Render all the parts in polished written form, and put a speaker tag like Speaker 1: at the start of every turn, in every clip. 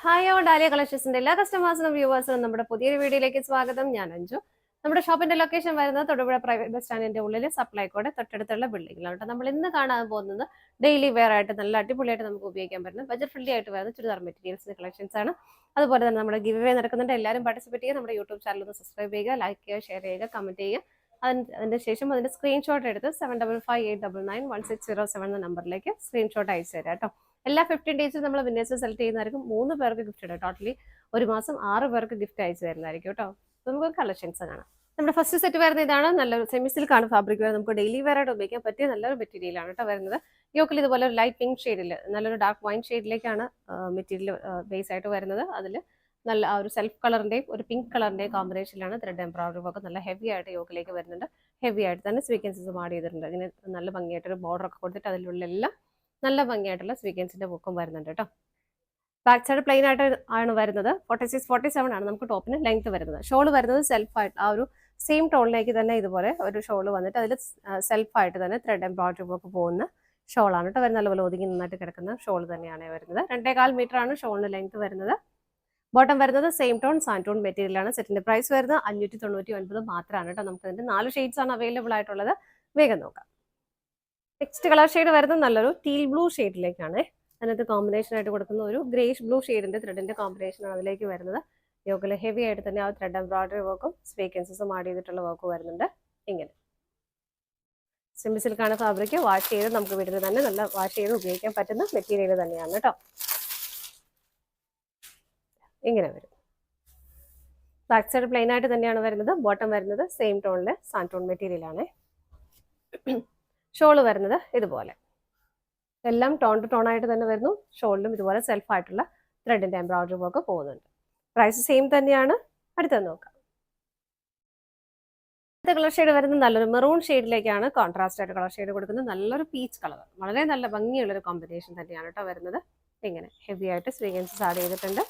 Speaker 1: Hi all dahlia കളക്ഷൻസിന്റെ എല്ലാ കസ്റ്റമേഴ്സിനും വ്യൂവേഴ്സിനും നമ്മുടെ പുതിയൊരു വീഡിയോയിലേക്ക് സ്വാഗതം. ഞാൻ അഞ്ജു. നമ്മുടെ ഷോപ്പിന്റെ ലൊക്കേഷൻ വരുന്നത് തൊടുപുഴ പ്രൈവറ്റ് ബസ് സ്റ്റാൻഡിന്റെ ഉള്ളിൽ സപ്ലൈക്കോടെ തൊട്ടടുത്തുള്ള ബിൽഡിംഗിലാണ് കേട്ടോ. നമ്മൾ ഇന്ന് കാണാൻ പോകുന്നത് ഡെയിലി വെയർ ആയിട്ട് നല്ല അടിപൊളിയായിട്ട് നമുക്ക് ഉപയോഗിക്കാൻ പറ്റുന്ന ബജറ്റ് ഫ്രണ്ട്ലി ആയിട്ട് വരുന്ന ചുരിദാർ മെറ്റീരിയൽസിന്റെ കളക്ഷൻസ് ആണ്. അതുപോലെ തന്നെ നമ്മുടെ ഗിവ് അവേ നടക്കുന്നുണ്ട്. എല്ലാവരും പാർട്ടിസിപ്പേറ്റ് ചെയ്യുക. നമ്മുടെ യൂട്യൂബ് ചാനൽ ഒന്ന് സബ്സ്ക്രൈബ് ചെയ്യുക, ലൈക്ക് ചെയ്യുക, ഷെയർ ചെയ്യുക, കമന്റ് ചെയ്യുക. അതിന്റെ ശേഷം അതിന്റെ സ്ക്രീൻഷോട്ട് എടുത്ത് 7558991607 എന്ന നമ്പറിലേക്ക് സ്ക്രീൻഷോട്ട് അയച്ചു തരാം കേട്ടോ. എല്ലാ 15 ഡേയ്സും നമ്മൾ വിന്നേഴ്സ് സെലക്ട് ചെയ്യുന്നതായിരിക്കും. 3 പേർക്ക് ഗിഫ്റ്റ് ഇടും. ടോട്ടലി ഒരു മാസം 6 പേർക്ക് ഗിഫ്റ്റ് അയച്ചു തരുന്നതായിരിക്കും കേട്ടോ. നമുക്ക് കളക്ഷൻസ് കാണാം. നമ്മുടെ ഫസ്റ്റ് സെറ്റ് വരുന്നത് ഇതാണ്. നല്ലൊരു സെമി സിൽക്കാണ് ഫാബ്രിക് വരുന്നത്. നമുക്ക് ഡെയിലി വെയർ ആയിട്ട് ഉപയോഗിക്കാൻ പറ്റിയ നല്ലൊരു മെറ്റീരിയലാണ് കേട്ടോ വരുന്നത്. യോക്കിൽ ഇതുപോലെ ഒരു ലൈറ്റ് പിങ്ക് ഷെയ്ഡിൽ നല്ലൊരു ഡാർക്ക് വൈൻ ഷെയ്ഡിലേക്കാണ് മെറ്റീരിയൽ ബേസ് ആയിട്ട് വരുന്നത്. അതിൽ നല്ല ആ ഒരു സെൽഫ് കളറിന്റെയും ഒരു പിങ്ക് കളറിന്റെയും കോമ്പിനേഷനിലാണ് ത്രെഡ് എംബ്രോയിഡറി ഒക്കെ നല്ല ഹെവി ആയിട്ട് യോക്കിലേക്ക് വരുന്നുണ്ട്. ഹെവി ആയിട്ട് തന്നെ സ്വീക്വൻസസ് ആഡ് ചെയ്തിട്ടുണ്ട്. ഇങ്ങനെ നല്ല ഭംഗിയായിട്ടൊരു ബോർഡർ ഒക്കെ കൊടുത്തിട്ട് അതിലുള്ളെല്ലാം നല്ല ഭംഗിയായിട്ടുള്ള സ്വീക്വൻസിന്റെ ബുക്കും വരുന്നുണ്ട് കേട്ടോ. ബാക്ക് സൈഡ് പ്ലെയിൻ ആയിട്ട് ആണ് വരുന്നത്. 46-47 ആണ് നമുക്ക് ടോപ്പിന് ലെങ്ത് വരുന്നത്. ഷോള് വരുന്നത് സെൽഫായിട്ട് ആ ഒരു സെയിം ടോണിലേക്ക് തന്നെ ഇതുപോലെ ഒരു ഷോള് വന്നിട്ട് അതിൽ സെൽഫായിട്ട് തന്നെ ത്രെഡ് എംബ്രോയിഡറി വർക്ക് പോകുന്ന ഷോളാണ് കേട്ടോ വരുന്നത്. നല്ലപോലെ ഒതുങ്ങി നന്നായിട്ട് കിടക്കുന്ന ഷോൾ തന്നെയാണ് വരുന്നത്. 2.25 മീറ്റർ ആണ് ഷോളിന് ലെങ്ത് വരുന്നത്. ബോട്ടം വരുന്നത് സെയിം ടോൺ സാൻഡ് ടോൺ മെറ്റീരിയലാണ്. സെറ്റിന്റെ പ്രൈസ് വരുന്നത് 599 മാത്രമാണ് കേട്ടോ. നമുക്ക് ഇതിന്റെ 4 ഷെയ്ഡ്സ് ആണ് അവൈലബിൾ ആയിട്ടുള്ളത്. വേഗം നോക്കാം. നെക്സ്റ്റ് കളർ ഷെയ്ഡ് വരുന്നത് നല്ലൊരു ടീൽ ബ്ലൂ ഷെയ്ഡിലേക്കാണ്. അതിനകത്ത് കോമ്പിനേഷൻ ആയിട്ട് കൊടുക്കുന്ന ഒരു ഗ്രേഷ് ബ്ലൂ ഷെയ്ഡിന്റെ ത്രെഡിന്റെ കോമ്പിനേഷൻ ആണ് അതിലേക്ക് വരുന്നത്. യോക്കിൽ ഹെവി ആയിട്ട് തന്നെ ആ ത്രെഡ് എംബ്രോയിഡറി വർക്കും സ്വീക്വൻസസും ആഡ് ചെയ്തിട്ടുള്ള വർക്ക് വരുന്നുണ്ട്. ഇങ്ങനെ സിംപിൾ സിൽക്കാണ് ഫാബ്രിക്. വാഷ് ചെയ്ത് നമുക്ക് വീട്ടിൽ തന്നെ നല്ല വാഷ് ചെയ്ത് ഉപയോഗിക്കാൻ പറ്റുന്ന മെറ്റീരിയൽ തന്നെയാണ് കേട്ടോ. ഇങ്ങനെ വരും. ബാക്ക് സൈഡ് പ്ലെയിൻ ആയിട്ട് തന്നെയാണ് വരുന്നത്. ബോട്ടം വരുന്നത് സെയിം ടോണിലെ സാൻഡ് ടോൺ മെറ്റീരിയലാണ്. ഷോള് വരുന്നത് ഇതുപോലെ എല്ലാം ടോൺ ടു ടോൺ ആയിട്ട് തന്നെ വരുന്നു. ഷോളിലും ഇതുപോലെ സെൽഫ് ആയിട്ടുള്ള ത്രെഡിന്റെ എംബ്രോയിഡറി വർക്ക് പോകുന്നുണ്ട്. പ്രൈസ് സെയിം തന്നെയാണ്. അടുത്തത് നോക്കാം. അടുത്ത കളർ ഷെയ്ഡ് വരുന്നത് നല്ലൊരു മെറൂൺ ഷെയ്ഡിലേക്കാണ് കോൺട്രാസ്റ്റ് ആയിട്ട് കളർ ഷെയ്ഡ് കൊടുക്കുന്നത്. നല്ലൊരു പീച്ച് കളർ, വളരെ നല്ല ഭംഗിയുള്ളൊരു കോമ്പിനേഷൻ തന്നെയാണ് കേട്ടോ വരുന്നത്. ഇങ്ങനെ ഹെവി ആയിട്ട് സ്വീക്വൻസസ് ആഡ് ചെയ്തിട്ടുണ്ട്.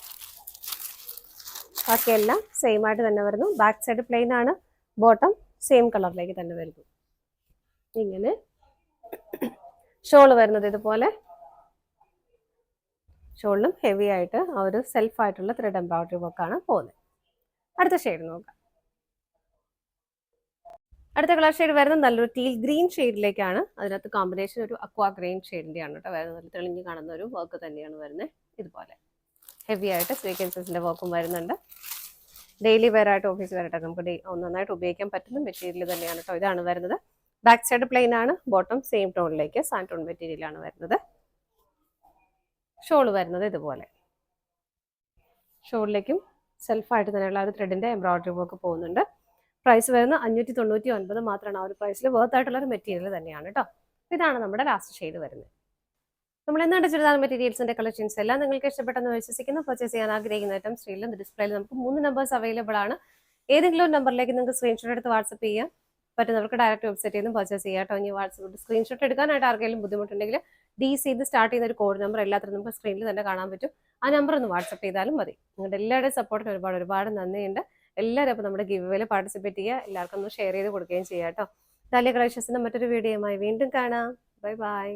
Speaker 1: ബാക്കിയെല്ലാം സെയിം ആയിട്ട് തന്നെ വരുന്നു. ബാക്ക് സൈഡ് പ്ലെയിൻ ആണ്. ബോട്ടം സെയിം കളറിലേക്ക് തന്നെ വരുന്നു. ഇങ്ങനെ ഷോള് വരുന്നത് ഇതുപോലെ. ഷോളിലും ഹെവി ആയിട്ട് ആ ഒരു സെൽഫ് ആയിട്ടുള്ള ത്രെഡ് എംബ്രോയിഡറി വർക്കാണ് പോകുന്നത്. അടുത്ത ഷെയ്ഡ് നോക്കാം. അടുത്ത കളർ ഷെയ്ഡ് വരുന്നത് നല്ലൊരു ടീൽ ഗ്രീൻ ഷെയ്ഡിലേക്കാണ്. അതിനകത്ത് കോമ്പിനേഷൻ ഒരു അക്വാ ഗ്രീൻ ഷെയ്ഡിന്റെയാണ് കേട്ടോ വരുന്നത്. നല്ല തെളിഞ്ഞ് കാണുന്ന ഒരു വർക്ക് തന്നെയാണ് വരുന്നത്. ഇതുപോലെ ഹെവി ആയിട്ട് സ്വീക്വൻസസിന്റെ വർക്കും വരുന്നുണ്ട്. ഡെയിലി വെയർ ആയിട്ട് ഓഫീസ് വെയർ ആയിട്ട് നമുക്ക് നന്നായിട്ട് ഉപയോഗിക്കാൻ പറ്റുന്ന മെറ്റീരിയൽ തന്നെയാണ് കേട്ടോ. ഇതാണ് വരുന്നത്. ബാക്ക് സൈഡ് പ്ലെയിൻ ആണ്. ബോട്ടം സെയിം ടോണിലേക്ക് സാൻഡ് ടോൺ മെറ്റീരിയൽ ആണ് വരുന്നത്. ഷോള് വരുന്നത് ഇതുപോലെ. ഷോളിലേക്കും സെൽഫായിട്ട് തന്നെയുള്ള ഒരു ത്രെഡിന്റെ എംബ്രോയിഡറി വർക്ക് പോകുന്നുണ്ട്. പ്രൈസ് വരുന്നത് 599 മാത്രമാണ്. ആ ഒരു പ്രൈസിൽ വർത്ത് ആയിട്ടുള്ള ഒരു മെറ്റീരിയൽ തന്നെയാണ് കേട്ടോ. ഇതാണ് നമ്മുടെ ലാസ്റ്റ് ഷെയ്ഡ് വരുന്നത്. നമ്മൾ എന്താണ് ചുരിദാർ മെറ്റീരിയൽസിന്റെ കളക്ഷൻസ് എല്ലാം നിങ്ങൾക്ക് ഇഷ്ടപ്പെട്ടെന്ന് വിശ്വസിക്കുന്നു. പർച്ചേസ് ചെയ്യാൻ ആഗ്രഹിക്കുന്ന ഐറ്റം സ്ക്രീനിലും ഡിസ്പ്ലേയിൽ നമുക്ക് 3 നമ്പേഴ്സ് അവൈലബിൾ ആണ്. ഏതെങ്കിലും ഒരു നമ്പറിലേക്ക് നിങ്ങൾക്ക് സ്ക്രീൻഷോട്ട് എടുത്ത് വാട്സപ്പ് ചെയ്യാം. പറ്റുന്നവർക്ക് ഡയറക്റ്റ് വെബ്സൈറ്റിൽ നിന്ന് പർച്ചേസ് ചെയ്യാം കേട്ടോ. ഇനി വാട്സപ്പ് സ്ക്രീൻഷോട്ട് എടുക്കാനായിട്ട് ആർക്കെങ്കിലും ബുദ്ധിമുട്ടുണ്ടെങ്കിൽ DC സ്റ്റാർട്ട് ചെയ്യുന്ന ഒരു കോഡ് നമ്പർ എല്ലാത്തിനും നമുക്ക് സ്ക്രീനിൽ തന്നെ കാണാൻ പറ്റും. ആ നമ്പർ ഒന്ന് വാട്സപ്പ് ചെയ്താലും മതി. നിങ്ങളുടെ എല്ലാവരുടെയും സപ്പോർട്ടിന് ഒരുപാട് നന്ദിയുണ്ട്. എല്ലാവരും അപ്പോൾ നമ്മുടെ ഗിവ് അവേയിൽ പാർട്ടിസിപ്പേറ്റ് ചെയ്യുക. എല്ലാവർക്കും ഒന്ന് ഷെയർ ചെയ്ത് കൊടുക്കുകയും ചെയ്യാം കേട്ടോ. ഡാലിയ കളക്ഷൻസിന്റെ മറ്റൊരു വീഡിയോയുമായി വീണ്ടും കാണാം. Bye bye.